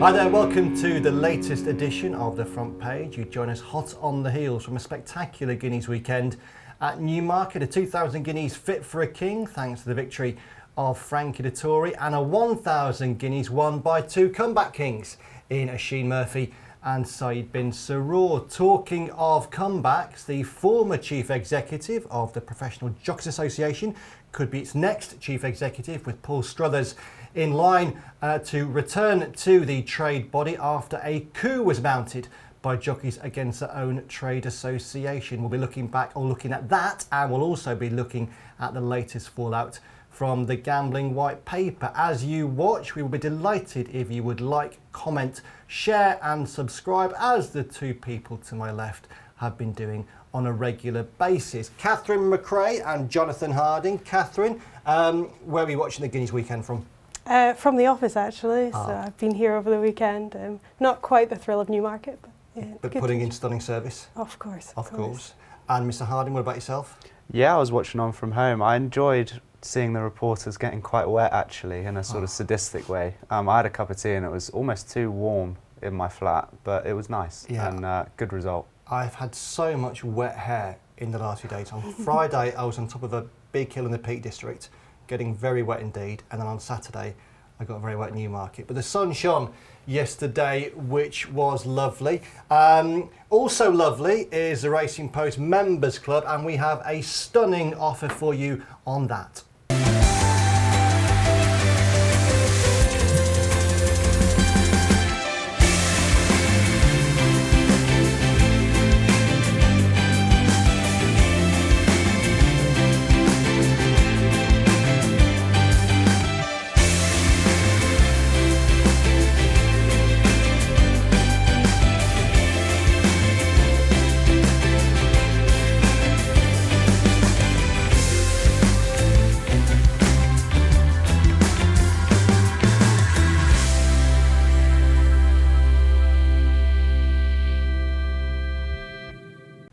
Hi there, welcome to the latest edition of The Front Page. You join us hot on the heels from a spectacular Guineas weekend at Newmarket, a 2,000 guineas fit for a king thanks to the victory of Frankie Dettori, and a 1,000 guineas won by two comeback kings in Oisin Murphy and Saeed bin Suroor. Talking of comebacks, the former chief executive of the Professional Jockeys Association could be its next chief executive, with Paul Struthers in line to return to the trade body after a coup was mounted by jockeys against their own trade association. We'll be looking at that, and we'll also be looking at the latest fallout from the gambling white paper. As you watch, we will be delighted if you would like, comment, share and subscribe, as the two people to my left have been doing on a regular basis. Catherine Macrae and Jonathan Harding. Catherine, where are you watching the Guineas weekend from? From the office, actually. So I've been here over the weekend. Not quite the thrill of Newmarket, but yeah. But putting in stunning service? Of course. Of course. And Mr. Harding, what about yourself? Yeah, I was watching on from home. I enjoyed seeing the reporters getting quite wet, actually, in a sort of sadistic way. I had a cup of tea and it was almost too warm in my flat, but it was nice and good result. I've had so much wet hair in the last few days. On Friday, I was on top of a big hill in the Peak District, getting very wet indeed, and then on Saturday I got very wet in Newmarket. But the sun shone yesterday, which was lovely. Also lovely is the Racing Post Members Club, and we have a stunning offer for you on that.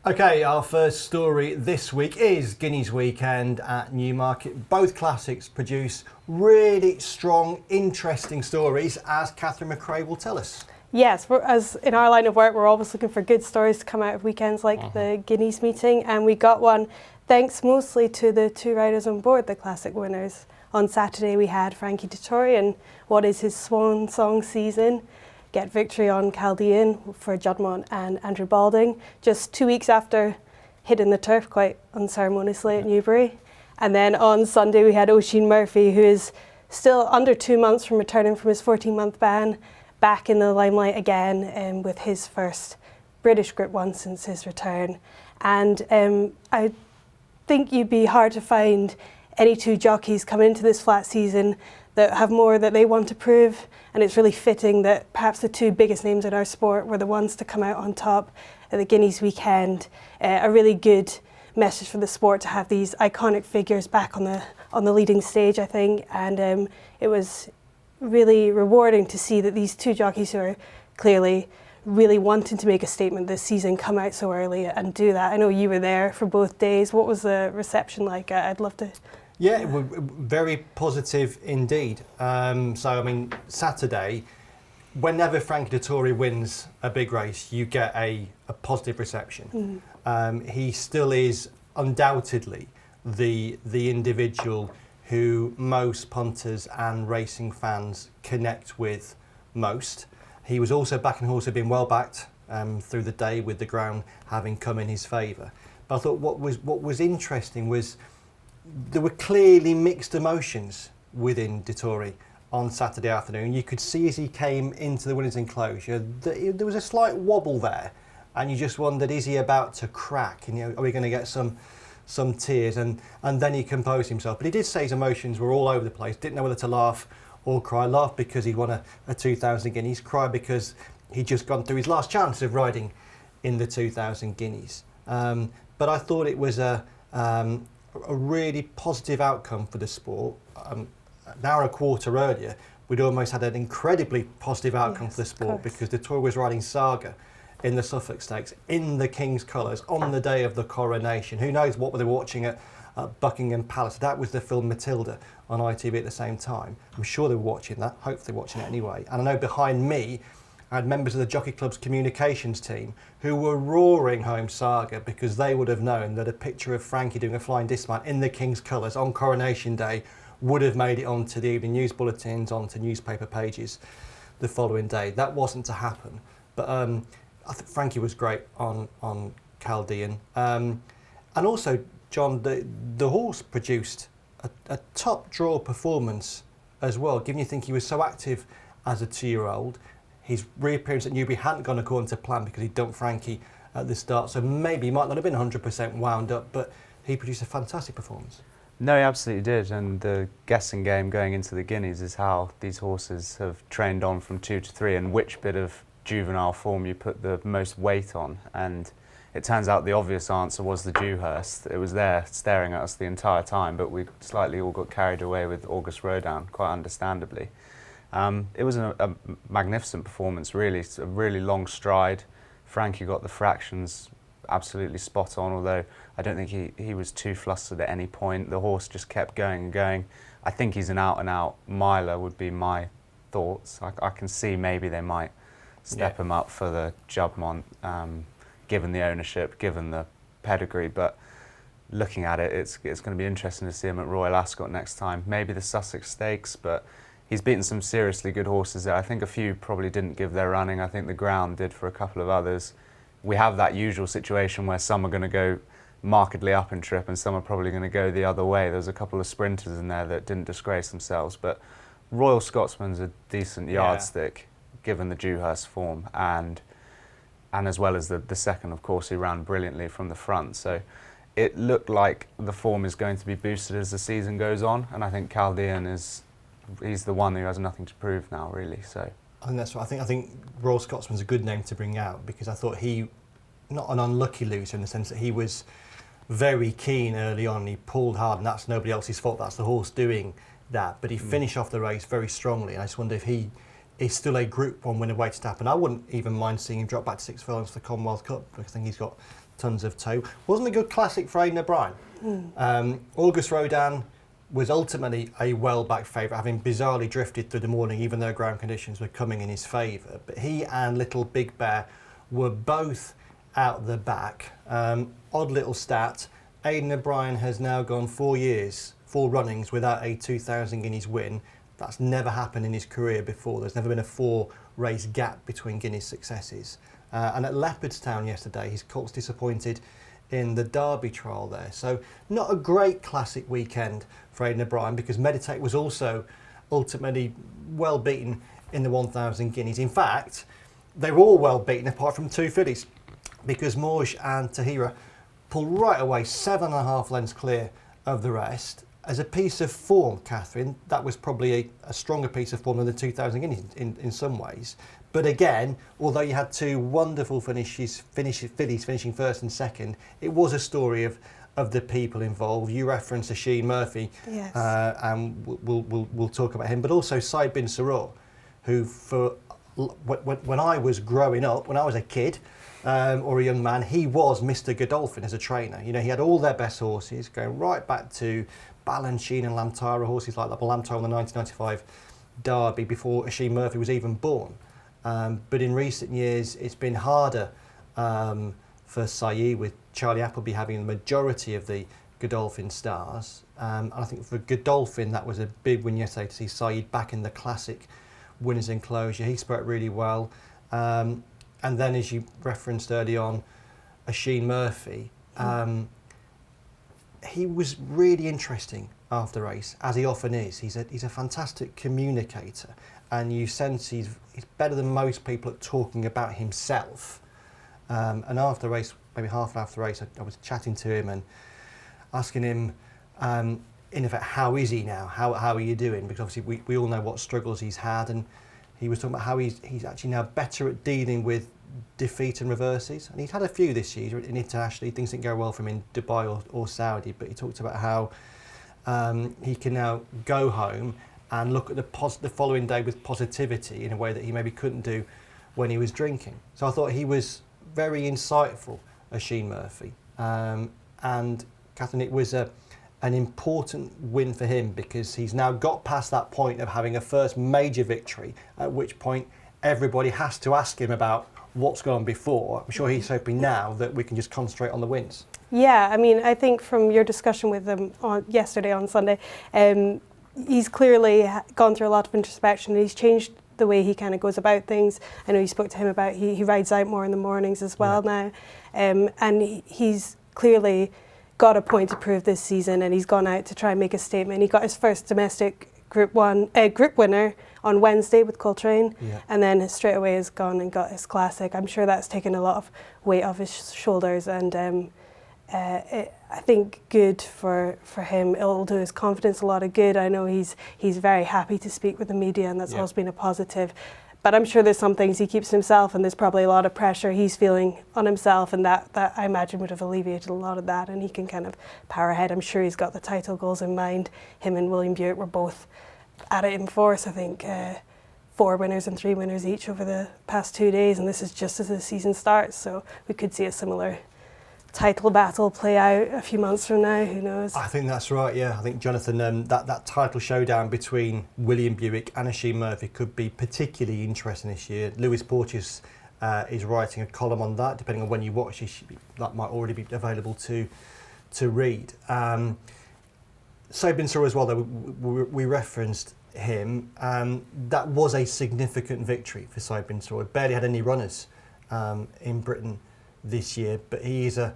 Okay, our first story this week is Guineas weekend at Newmarket. Both classics produce really strong, interesting stories, as Catherine Macrae will tell us. Yes, as in our line of work, we're always looking for good stories to come out of weekends like the Guineas meeting, and we got one thanks mostly to the two riders on board, the classic winners. On Saturday we had Frankie Dettori in what is his swan song season, get victory on Chaldean for Juddmonte and Andrew Balding, just 2 weeks after hitting the turf quite unceremoniously at Newbury. And then on Sunday we had Oisin Murphy, who is still under 2 months from returning from his 14-month ban, back in the limelight again with his first British Group 1 since his return. And I think you'd be hard to find any two jockeys come into this flat season that have more that they want to prove, and it's really fitting that perhaps the two biggest names in our sport were the ones to come out on top at the Guineas weekend. A really good message for the sport to have these iconic figures back on the leading stage, I think, and it was really rewarding to see that these two jockeys who are clearly really wanting to make a statement this season come out so early and do that. I know you were there for both days. What was the reception like? I'd love to. Yeah, very positive indeed. So, I mean, Saturday, whenever Frankie Dettori wins a big race, you get a positive reception. He still is undoubtedly the individual who most punters and racing fans connect with most. He was also backing horse, had been well backed through the day, with the ground having come in his favour. But I thought what was interesting was there were clearly mixed emotions within Dettori on Saturday afternoon. You could see as he came into the winners' enclosure that there was a slight wobble there, and you just wondered, is he about to crack? And, are we going to get some tears? And then he composed himself. But he did say his emotions were all over the place. Didn't know whether to laugh or cry. Laugh because he won a 2,000 guineas. Cry because he'd just gone through his last chance of riding in the 2,000 guineas. But I thought it was a really positive outcome for the sport. An hour and a quarter earlier, we'd almost had an incredibly positive outcome for the sport, because Dettori was riding Saga in the Suffolk Stakes in the King's colours on the day of the coronation. Who knows what they were watching at at Buckingham Palace. That was the film Matilda on ITV at the same time. I'm sure they were watching that, hopefully watching it anyway. And I know behind me, I had members of the Jockey Club's communications team who were roaring home Saga because they would have known that a picture of Frankie doing a flying dismount in the King's colours on Coronation Day would have made it onto the evening news bulletins, onto newspaper pages the following day. That wasn't to happen. But I think Frankie was great on Chaldean. And also, John, the horse produced a top draw performance as well, given you think he was so active as a 2-year-old. His reappearance at Newbury hadn't gone according to plan because he'd dumped Frankie at the start, so maybe he might not have been 100% wound up, but he produced a fantastic performance. No, he absolutely did, and the guessing game going into the Guineas is how these horses have trained on from 2 to 3 and which bit of juvenile form you put the most weight on. And it turns out the obvious answer was the Dewhurst. It was there staring at us the entire time, but we slightly all got carried away with August Rodin, quite understandably. It was a magnificent performance, really. It's a really long stride. Frankie got the fractions absolutely spot on, although I don't think he was too flustered at any point. The horse just kept going and going. I think he's an out-and-out miler, would be my thoughts. I can see maybe they might step him up for the Jubmont, given the ownership, given the pedigree, but looking at it, it's going to be interesting to see him at Royal Ascot next time. Maybe the Sussex Stakes, but he's beaten some seriously good horses there. I think a few probably didn't give their running. I think the ground did for a couple of others. We have that usual situation where some are going to go markedly up in trip and some are probably going to go the other way. There's a couple of sprinters in there that didn't disgrace themselves, but Royal Scotsman's a decent yardstick given the Dewhurst form, and as well as the second, of course, he ran brilliantly from the front. So it looked like the form is going to be boosted as the season goes on, and I think Chaldean he's the one who has nothing to prove now, really. So I think that's right. I think Royal Scotsman's a good name to bring out because I thought he, not an unlucky loser in the sense that he was very keen early on. He pulled hard, and that's nobody else's fault. That's the horse doing that. But he finished off the race very strongly, and I just wonder if he is still a Group 1 winner waiting to happen. I wouldn't even mind seeing him drop back to 6 furlongs for the Commonwealth Cup because I think he's got tons of toe. Wasn't a good classic for Aidan O'Brien. August Rodin was ultimately a well-backed favourite, having bizarrely drifted through the morning, even though ground conditions were coming in his favour. But he and Little Big Bear were both out the back. Odd little stat, Aidan O'Brien has now gone 4 runnings without a 2,000 guineas win. That's never happened in his career before. There's never been a 4-race gap between Guineas successes. And at Leopardstown yesterday, his colts disappointed in the Derby trial there. So not a great classic weekend for Aidan O'Brien because Meditate was also ultimately well beaten in the 1,000 guineas. In fact, they were all well beaten apart from 2 fillies because Morge and Tahira pulled right away 7.5 lengths clear of the rest. As a piece of form, Catherine, that was probably a stronger piece of form than the 2,000 guineas in some ways. But again, although you had 2 wonderful fillies finishing first and second, it was a story of the people involved. You referenced Oisin Murphy, yes. And we'll talk about him, but also Saeed bin Suroor, who when I was growing up, when I was a kid or a young man, he was Mr. Godolphin as a trainer. You know, he had all their best horses, going right back to Balanchine and Lamtara, horses like that. Lamtara in the 1995 Derby before Oisin Murphy was even born. But in recent years, it's been harder for Saeed, with Charlie Appleby having the majority of the Godolphin stars. And I think for Godolphin, that was a big win yesterday to see Saeed back in the classic winners' enclosure. He spoke really well. And then, as you referenced early on, Oisin Murphy, he was really interesting after race, as he often is. He's a fantastic communicator, and you sense he's better than most people at talking about himself. And after the race, maybe half an hour after the race, I was chatting to him and asking him, in effect, how is he now? How are you doing? Because obviously we all know what struggles he's had, and he was talking about how he's actually now better at dealing with defeat and reverses. And he's had a few this year internationally. Things didn't go well for him in Dubai or Saudi, but he talked about how he can now go home and look at the following day with positivity in a way that he maybe couldn't do when he was drinking. So I thought he was very insightful, Oisin Murphy. And Catherine, it was a an important win for him, because he's now got past that point of having a first major victory, at which point everybody has to ask him about what's gone on before. I'm sure he's hoping now that we can just concentrate on the wins. Yeah, I mean, I think from your discussion with him yesterday on Sunday, he's clearly gone through a lot of introspection. He's changed the way he kind of goes about things. I know you spoke to him about he rides out more in the mornings as well now, and he's clearly got a point to prove this season, and he's gone out to try and make a statement. He got his first domestic group winner on Wednesday with Coltrane, and then straight away has gone and got his classic. I'm sure that's taken a lot of weight off his shoulders, and I think good for him. It'll do his confidence a lot of good. I know he's very happy to speak with the media, and that's always been a positive. But I'm sure there's some things he keeps to himself, and there's probably a lot of pressure he's feeling on himself, and that I imagine would have alleviated a lot of that, and he can kind of power ahead. I'm sure he's got the title goals in mind. Him and William Buick were both at it in force. I think 4 winners and 3 winners each over the past 2 days, and this is just as the season starts, so we could see a similar title battle play out a few months from now, who knows? I think that's right, yeah. I think, Jonathan, that title showdown between William Buick and Oisin Murphy could be particularly interesting this year. Lewis Porteous is writing a column on that. Depending on when you watch it, that might already be available to read. Saeed bin Suroor as well, though, we referenced him. That was a significant victory for Saeed bin Suroor. Barely had any runners in Britain this year, but he is a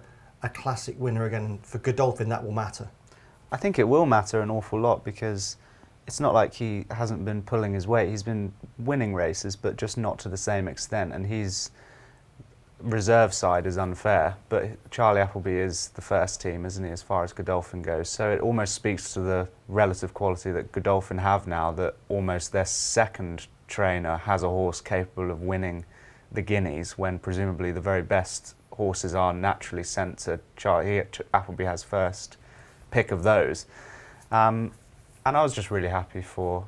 classic winner again, and for Godolphin that will matter. I think it will matter an awful lot, because it's not like he hasn't been pulling his weight. He's been winning races, but just not to the same extent, and his reserve side is unfair, but Charlie Appleby is the first team, isn't he, as far as Godolphin goes, so it almost speaks to the relative quality that Godolphin have now, that almost their second trainer has a horse capable of winning the Guineas, when presumably the very best horses are naturally sent to Charlie. Appleby has first pick of those, and I was just really happy for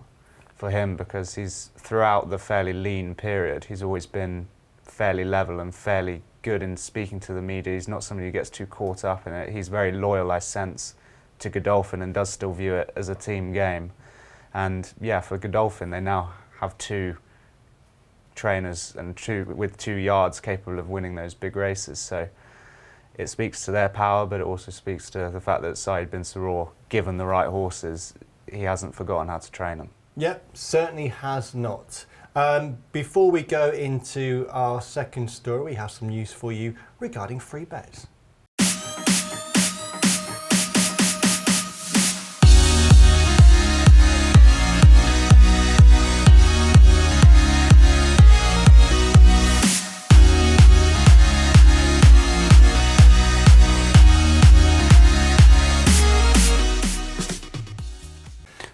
him, because he's, throughout the fairly lean period, he's always been fairly level and fairly good in speaking to the media. He's not somebody who gets too caught up in it. He's very loyal, I sense, to Godolphin, and does still view it as a team game. And yeah, for Godolphin, they now have 2 trainers and with 2 yards capable of winning those big races, so it speaks to their power, but it also speaks to the fact that Saeed bin Suroor, given the right horses, he hasn't forgotten how to train them. Yep, certainly has not. Before we go into our second story, we have some news for you regarding free bets.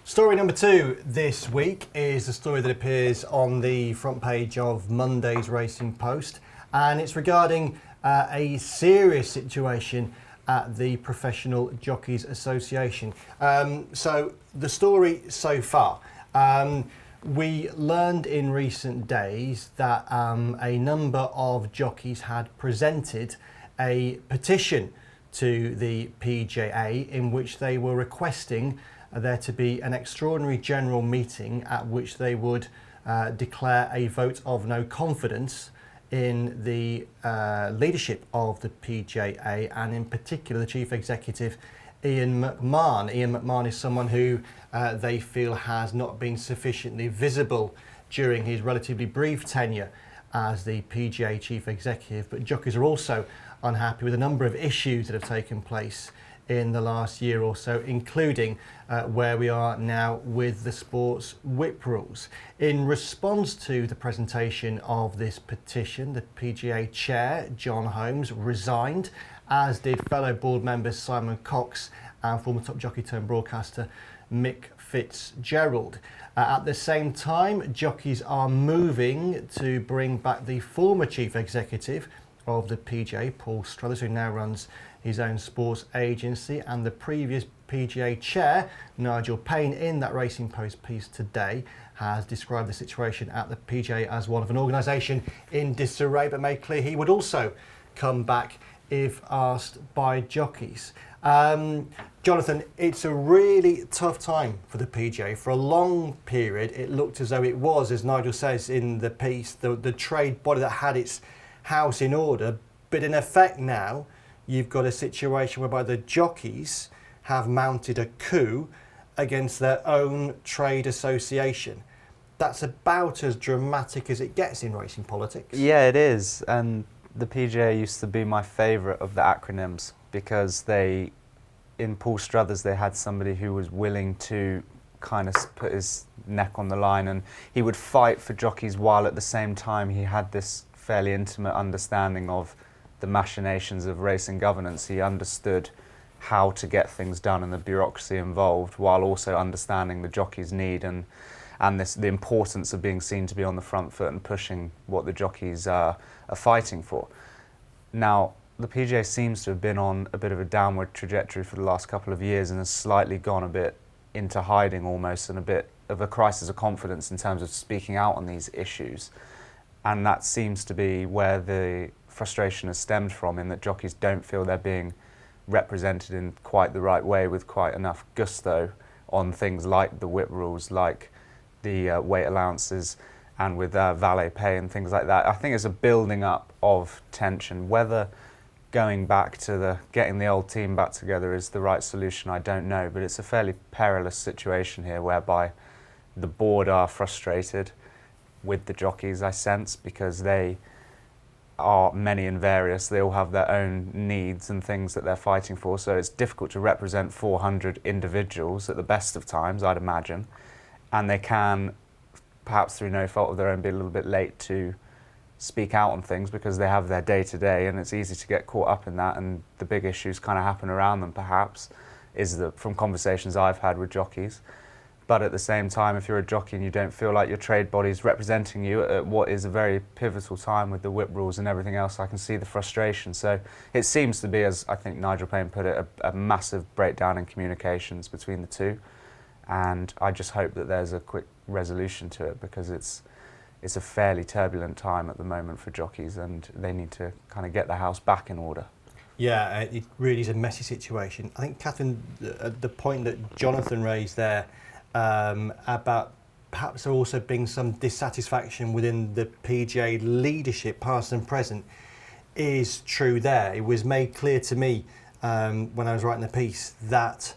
Story number 2 this week is a story that appears on the front page of Monday's Racing Post, and it's regarding a serious situation at the Professional Jockeys Association. So the story so far, we learned in recent days that a number of jockeys had presented a petition to the PJA in which they were requesting there to be an extraordinary general meeting at which they would declare a vote of no confidence in the leadership of the PJA, and in particular the Chief Executive, Ian McMahon. Ian McMahon is someone who they feel has not been sufficiently visible during his relatively brief tenure as the PJA Chief Executive, but jockeys are also unhappy with a number of issues that have taken place in the last year or so, including where we are now with the sports whip rules. In response to the presentation of this petition, the PGA chair, John Holmes, resigned, as did fellow board members Simon Cox and former top jockey turned broadcaster Mick Fitzgerald. At the same time, jockeys are moving to bring back the former chief executive of the PGA, Paul Struthers, who now runs his own sports agency, and the previous PGA chair, Nigel Payne, in that Racing Post piece today, has described the situation at the PGA as one of an organisation in disarray, but made clear he would also come back if asked by jockeys. Jonathan, it's a really tough time for the PJA. For a long period, it looked as though it was, as Nigel says in the piece, the trade body that had its house in order. But in effect now, you've got a situation whereby the jockeys have mounted a coup against their own trade association. That's about as dramatic as it gets in racing politics. Yeah, it is. And the PJA used to be my favourite of the acronyms because they, in Paul Struthers, they had somebody who was willing to kind of put his neck on the line, and he would fight for jockeys while at the same time he had this fairly intimate understanding of the machinations of racing governance. He understood how to get things done and the bureaucracy involved, while also understanding the jockey's need and the importance of being seen to be on the front foot and pushing what the jockeys are fighting for. Now, the PJA seems to have been on a bit of a downward trajectory for the last couple of years and has slightly gone a bit into hiding almost, and a bit of a crisis of confidence in terms of speaking out on these issues. And that seems to be where the frustration has stemmed from, in that jockeys don't feel they're being represented in quite the right way with quite enough gusto on things like the whip rules, like the weight allowances, and with valet pay and things like that. I think it's a building up of tension. Whether going back to getting the old team back together is the right solution, I don't know, but it's a fairly perilous situation here whereby the board are frustrated with the jockeys, I sense, because they are many and various. They all have their own needs and things that they're fighting for, so it's difficult to represent 400 individuals at the best of times, I'd imagine, and they can, perhaps through no fault of their own, be a little bit late to speak out on things because they have their day-to-day, and it's easy to get caught up in that, and the big issues kind of happen around them, perhaps, is from conversations I've had with jockeys. But at the same time, if you're a jockey and you don't feel like your trade body's representing you at what is a very pivotal time with the whip rules and everything else, I can see the frustration. So it seems to be, as I think Nigel Payne put it, a massive breakdown in communications between the two. And I just hope that there's a quick resolution to it, because it's a fairly turbulent time at the moment for jockeys, and they need to kind of get the house back in order. Yeah, it really is a messy situation. I think, Catherine, the point that Jonathan raised there about perhaps there also being some dissatisfaction within the PJA leadership, past and present, is true there. It was made clear to me when I was writing the piece that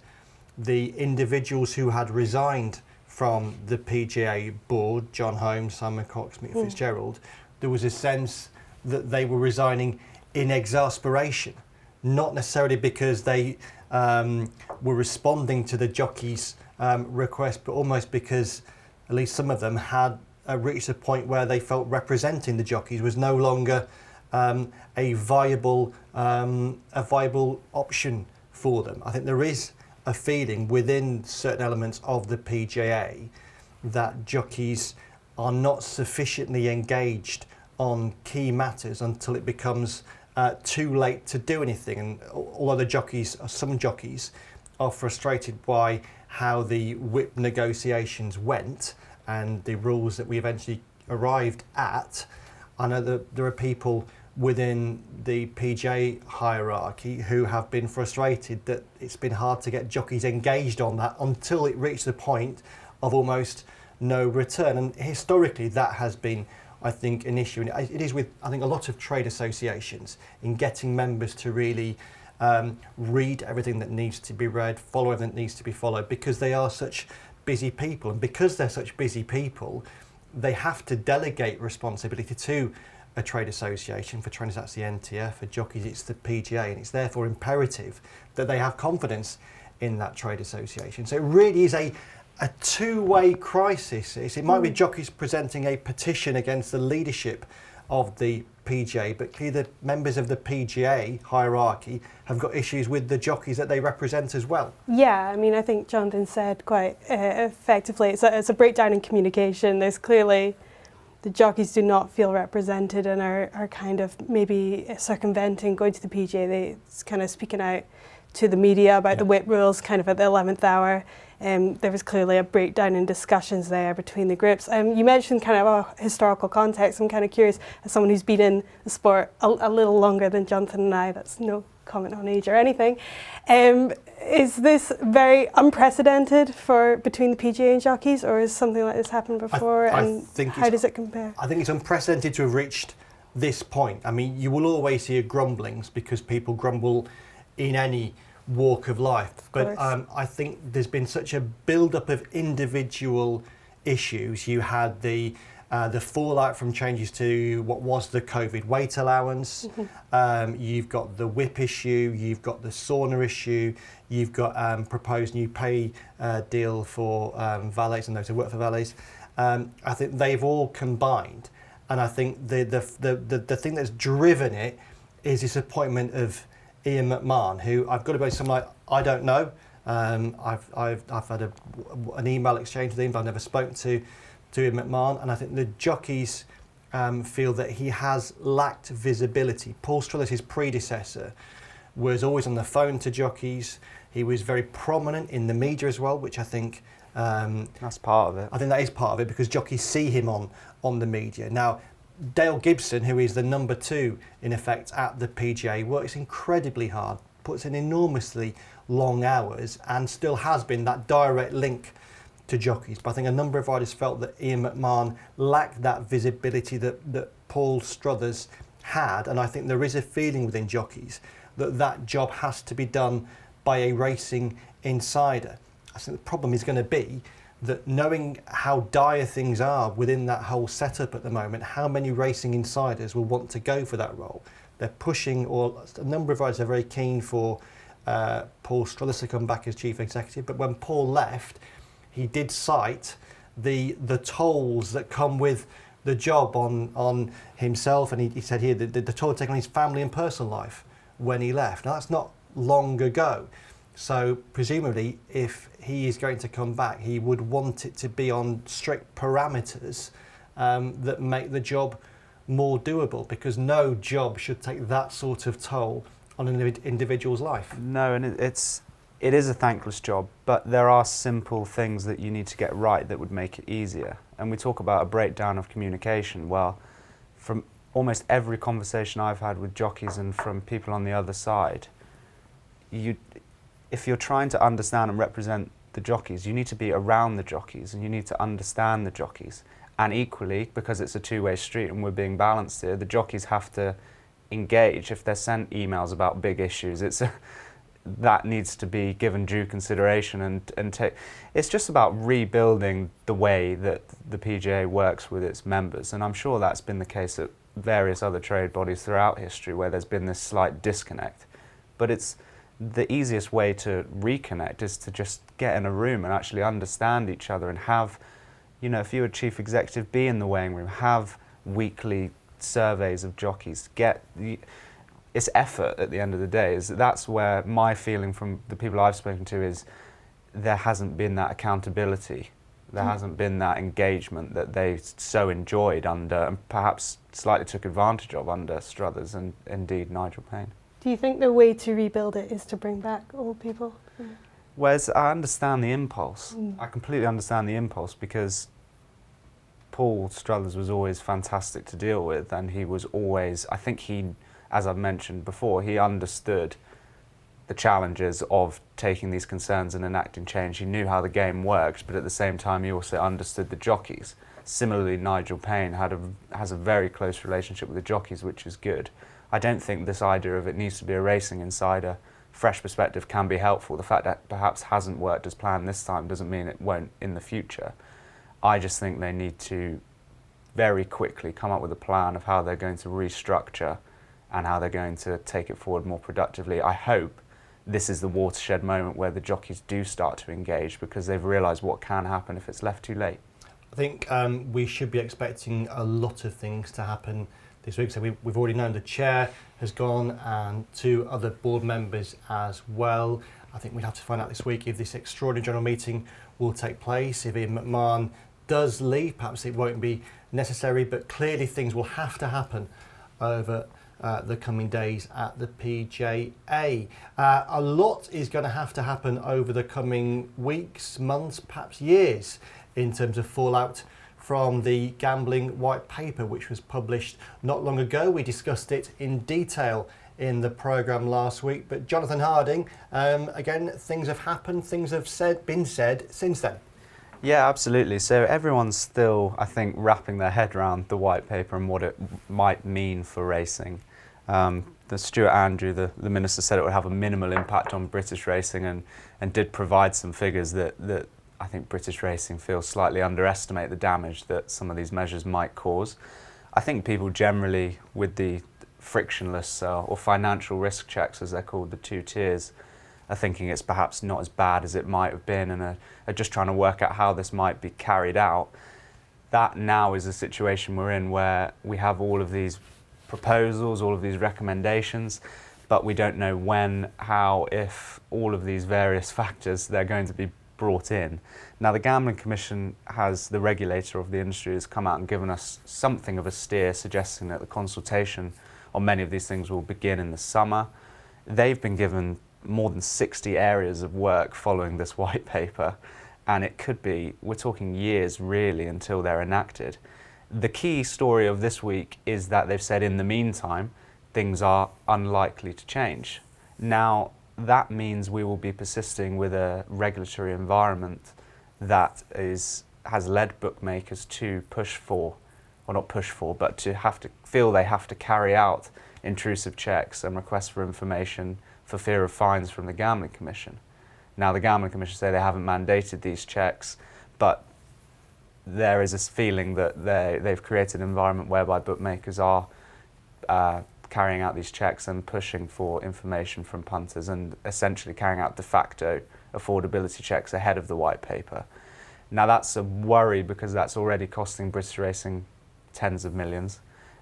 the individuals who had resigned from the PJA board, John Holmes, Simon Cox, Mick Fitzgerald, there was a sense that they were resigning in exasperation, not necessarily because they were responding to the jockeys' request, but almost because at least some of them had reached a point where they felt representing the jockeys was no longer a viable option for them. I think there is a feeling within certain elements of the PJA that jockeys are not sufficiently engaged on key matters until it becomes too late to do anything. And although some jockeys are frustrated by how the whip negotiations went and the rules that we eventually arrived at, I know that there are people within the PJA hierarchy who have been frustrated that it's been hard to get jockeys engaged on that until it reached the point of almost no return. And historically that has been, I think, an issue. And it is with, I think, a lot of trade associations in getting members to really read everything that needs to be read, follow everything that needs to be followed, because they are such busy people. And because they're such busy people, they have to delegate responsibility to a trade association. For trainers that's the NTF, for jockeys it's the PJA, and it's therefore imperative that they have confidence in that trade association. So it really is a two-way crisis. It might be jockeys presenting a petition against the leadership of the PJA, but clearly the members of the PJA hierarchy have got issues with the jockeys that they represent as well. Yeah, I mean, I think Jonathan said quite effectively, it's a breakdown in communication. There's clearly the jockeys do not feel represented and are kind of maybe circumventing going to the PJA. They're kind of speaking out to the media about the whip rules kind of at the 11th hour. There was clearly a breakdown in discussions there between the groups. You mentioned kind of a historical context. I'm kind of curious, as someone who's been in the sport a little longer than Jonathan and I, that's no comment on age or anything. Is this very unprecedented for between the PJA and jockeys, or has something like this happened before? How does it compare? I think it's unprecedented to have reached this point. I mean, you will always hear grumblings because people grumble in any walk of life. But I think there's been such a build-up of individual issues. You had the fallout from changes to what was the COVID weight allowance. You've got the whip issue. You've got the sauna issue. You've got proposed new pay deal for valets and those who work for valets. I think they've all combined, and I think the thing that's driven it is this appointment of Ian McMahon, who I've got to be something like I don't know. I've had an email exchange with him, but I've never spoken to Ian McMahon, and I think the jockeys feel that he has lacked visibility. Paul Struthers, his predecessor, was always on the phone to jockeys. He was very prominent in the media as well, which I think that's part of it. I think that is part of it because jockeys see him on the media. Now, Dale Gibson, who is the number 2 in effect at the PJA, works incredibly hard, puts in enormously long hours, and still has been that direct link to jockeys. But I think a number of riders felt that Ian McMahon lacked that visibility that Paul Struthers had, and I think there is a feeling within jockeys that job has to be done by a racing insider. I think the problem is going to be that knowing how dire things are within that whole setup at the moment, how many racing insiders will want to go for that role? They're pushing, or a number of riders are very keen for Paul Struthers to come back as chief executive, but when Paul left, he did cite the tolls that come with the job on himself, and he said here that the toll taken on his family and personal life when he left. Now that's not long ago, so presumably if he is going to come back, he would want it to be on strict parameters that make the job more doable, because no job should take that sort of toll on an individual's life. No, and it is a thankless job, but there are simple things that you need to get right that would make it easier. And we talk about a breakdown of communication. Well, from almost every conversation I've had with jockeys and from people on the other side, if you're trying to understand and represent the jockeys, you need to be around the jockeys and you need to understand the jockeys. And equally, because it's a two-way street and we're being balanced here, the jockeys have to engage. If they're sent emails about big issues, that needs to be given due consideration it's just about rebuilding the way that the PJA works with its members, and I'm sure that's been the case at various other trade bodies throughout history where there's been this slight disconnect. But it's the easiest way to reconnect is to just get in a room and actually understand each other and have, if you're a chief executive, be in the weighing room, have weekly surveys of jockeys, it's effort at the end of the day. That's where my feeling from the people I've spoken to is there hasn't been that accountability. There hasn't been that engagement that they so enjoyed under, and perhaps slightly took advantage of under Struthers and indeed Nigel Payne. Do you think the way to rebuild it is to bring back old people? Whereas I understand the impulse. I completely understand the impulse because Paul Struthers was always fantastic to deal with, and he was always, I think as I've mentioned before, he understood the challenges of taking these concerns and enacting change. He knew how the game worked, but at the same time he also understood the jockeys. Similarly, Nigel Payne has a very close relationship with the jockeys, which is good. I don't think this idea of it needs to be a racing insider, fresh perspective can be helpful. The fact that perhaps hasn't worked as planned this time doesn't mean it won't in the future. I just think they need to very quickly come up with a plan of how they're going to restructure and how they're going to take it forward more productively. I hope this is the watershed moment where the jockeys do start to engage, because they've realised what can happen if it's left too late. I think we should be expecting a lot of things to happen this week. So we've already known the chair has gone and 2 other board members as well. I think we'll have to find out this week if this extraordinary general meeting will take place. If Ian McMahon does leave, perhaps it won't be necessary, but clearly things will have to happen over the coming days at the PJA. A lot is going to have to happen over the coming weeks, months, perhaps years, in terms of fallout from the gambling white paper, which was published not long ago. We discussed it in detail in the programme last week. But Jonathan Harding, again, things have happened, things have been said since then. Yeah, absolutely. So everyone's still, I think, wrapping their head around the white paper and what it might mean for racing. The Stuart Andrew, the Minister, said it would have a minimal impact on British racing and did provide some figures that I think British racing feels slightly underestimate the damage that some of these measures might cause. I think people generally, with the frictionless or financial risk checks, as they're called, the 2 tiers, are thinking it's perhaps not as bad as it might have been, and are just trying to work out how this might be carried out. That now is a situation we're in where we have all of these proposals, all of these recommendations, but we don't know when, how, if all of these various factors they're going to be brought in. Now, the Gambling Commission, the regulator of the industry, has come out and given us something of a steer, suggesting that the consultation on many of these things will begin in the summer. They've been given more than 60 areas of work following this white paper, and it could be, we're talking years really until they're enacted. The key story of this week is that they've said in the meantime things are unlikely to change. Now, that means we will be persisting with a regulatory environment that has led bookmakers to feel they have to carry out intrusive checks and requests for information for fear of fines from the Gambling Commission. Now, the Gambling Commission say they haven't mandated these checks, but there is this feeling that they've created an environment whereby bookmakers are carrying out these checks and pushing for information from punters and essentially carrying out de facto affordability checks ahead of the white paper. Now, that's a worry because that's already costing British racing tens of millions,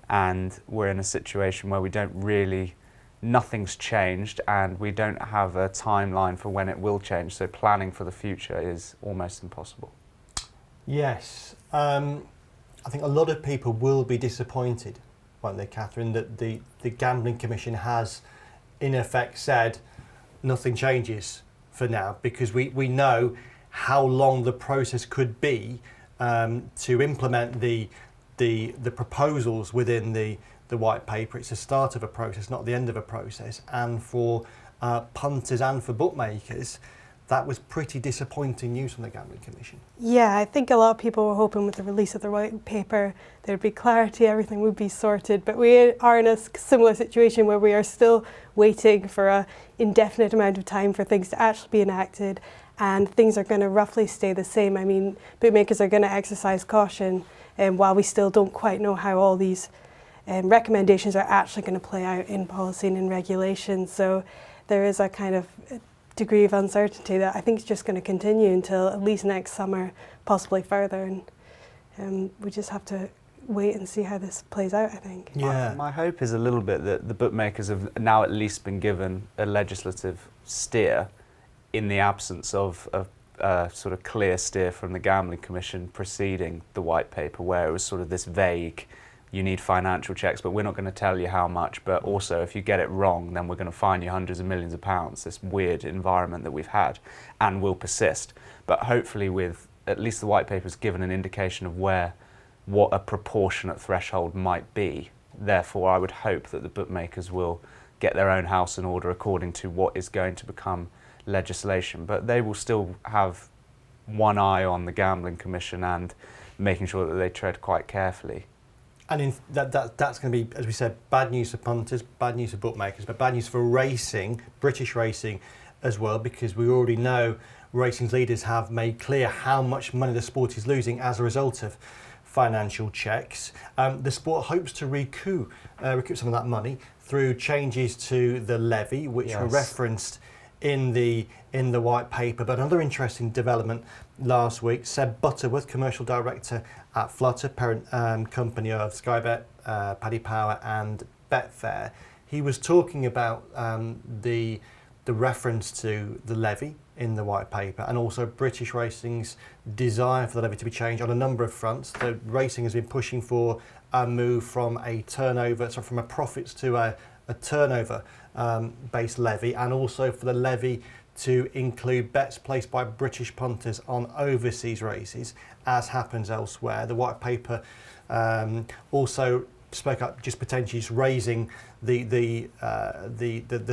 and we're in a situation where nothing's changed and we don't have a timeline for when it will change, so planning for the future is almost impossible. Yes, I think a lot of people will be disappointed, won't they, Catherine, that the Gambling Commission has in effect said nothing changes for now, because we know how long the process could be to implement the proposals within the white paper. It's the start of a process, not the end of a process. And for punters and for bookmakers, that was pretty disappointing news from the Gambling Commission. Yeah, I think a lot of people were hoping with the release of the white paper there'd be clarity, everything would be sorted, but we are in a similar situation where we are still waiting for an indefinite amount of time for things to actually be enacted, and things are going to roughly stay the same. I mean, bookmakers are going to exercise caution while we still don't quite know how all these recommendations are actually going to play out in policy and in regulation. So there is a kind of degree of uncertainty that I think is just going to continue until at least next summer, possibly further, and we just have to wait and see how this plays out, I think. Yeah. My hope is a little bit that the bookmakers have now at least been given a legislative steer in the absence of a sort of clear steer from the Gambling Commission preceding the white paper, where it was sort of this vague, you need financial checks, but we're not going to tell you how much, but also if you get it wrong, then we're going to fine you hundreds of millions of pounds, this weird environment that we've had and will persist. But hopefully with at least the white paper's given an indication of what a proportionate threshold might be. Therefore, I would hope that the bookmakers will get their own house in order according to what is going to become legislation. But they will still have one eye on the Gambling Commission and making sure that they tread quite carefully. And that's going to be, as we said, bad news for punters, bad news for bookmakers, but bad news for racing, British racing as well, because we already know racing's leaders have made clear how much money the sport is losing as a result of financial checks. The sport hopes to recoup some of that money through changes to the levy, which were referenced in the white paper. But another interesting development last week, Seb Butterworth, commercial director at Flutter, parent company of Sky Bet, Paddy Power and Betfair, he was talking about the reference to the levy in the white paper and also British racing's desire for the levy to be changed on a number of fronts. The racing has been pushing for a move from from a profits to a turnover based levy, and also for the levy to include bets placed by British punters on overseas races, as happens elsewhere. The white paper also spoke up just potentially just raising the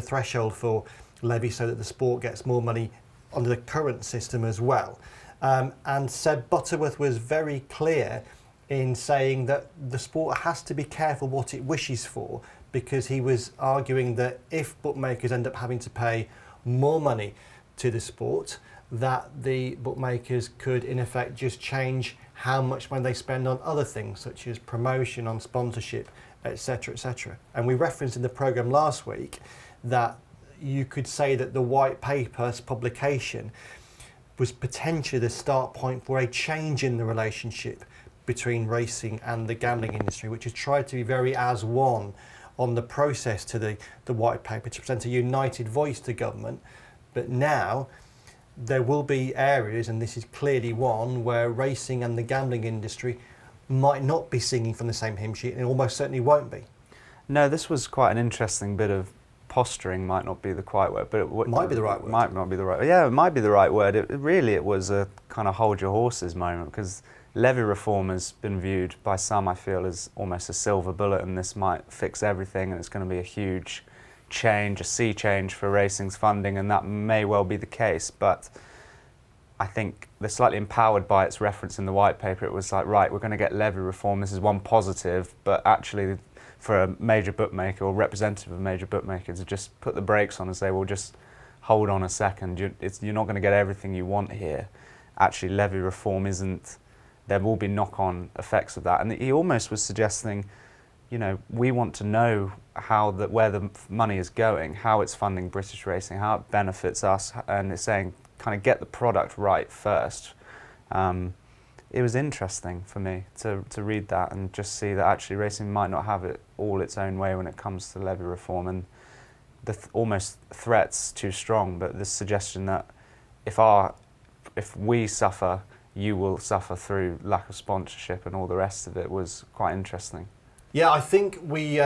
threshold for levy so that the sport gets more money under the current system as well. And Seb Butterworth was very clear in saying that the sport has to be careful what it wishes for, because he was arguing that if bookmakers end up having to pay more money to the sport, that the bookmakers could in effect just change how much money they spend on other things such as promotion, on sponsorship, etc., etc. And we referenced in the programme last week that you could say that the white paper's publication was potentially the start point for a change in the relationship between racing and the gambling industry, which has tried to be very as one on the process to the white paper to present a united voice to government. But now there will be areas, and this is clearly one, where racing and the gambling industry might not be singing from the same hymn sheet, and almost certainly won't be. No, this was quite an interesting bit of posturing, might not be the quite word, but it might be the right word. Might not be the right. Yeah, it might be the right word. It was a kind of hold your horses moment, because levy reform has been viewed by some, I feel, as almost a silver bullet, and this might fix everything, and it's going to be a huge change, a sea change for racing's funding, and that may well be the case. But I think they're slightly empowered by its reference in the white paper. It was like, right, we're going to get levy reform. This is one positive, but actually, for a major bookmaker or representative of a major bookmaker to just put the brakes on and say, well, just hold on a second. You're not going to get everything you want here. Actually, levy reform isn't. There will be knock-on effects of that. And he almost was suggesting, you know, we want to know where the money is going, how it's funding British racing, how it benefits us, and it's saying kind of get the product right first. It was interesting for me to read that and just see that actually racing might not have it all its own way when it comes to levy reform, and the almost threats too strong, but the suggestion that if we suffer, you will suffer through lack of sponsorship and all the rest of it was quite interesting. Yeah, I think we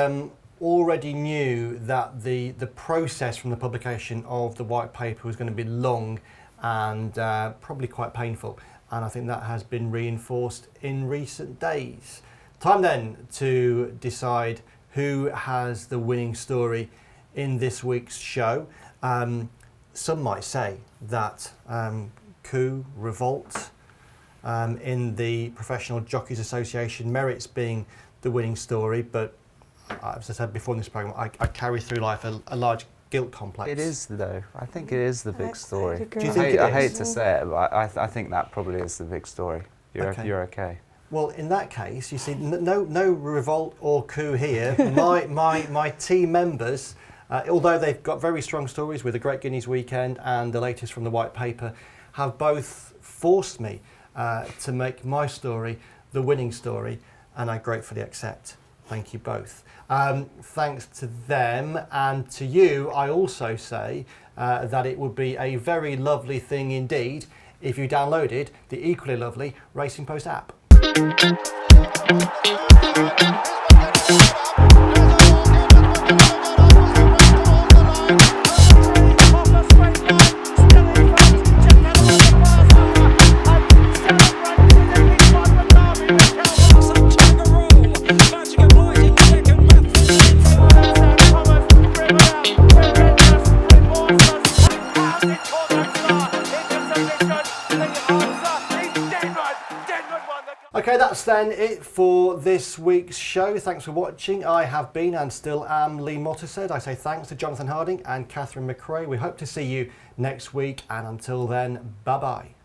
already knew that the process from the publication of the white paper was going to be long and probably quite painful, and I think that has been reinforced in recent days. Time then to decide who has the winning story in this week's show. Some might say that coup, revolt in the Professional Jockeys Association merits being the winning story, but as I said before in this programme, I carry through life a large guilt complex. It is, though. I think it is the big story. Do you think I hate to say it, but I think that probably is the big story. You're okay. Well, in that case, you see, no revolt or coup here. My team members, although they've got very strong stories with the Great Guineas weekend and the latest from the white paper, have both forced me to make my story the winning story, and I gratefully accept. Thank you both. Thanks to them, and to you, I also say that it would be a very lovely thing indeed if you downloaded the equally lovely Racing Post app. Okay, that's then it for this week's show. Thanks for watching. I have been and still am Lee Mottershead. I say thanks to Jonathan Harding and Catherine Macrae. We hope to see you next week, and until then, bye-bye.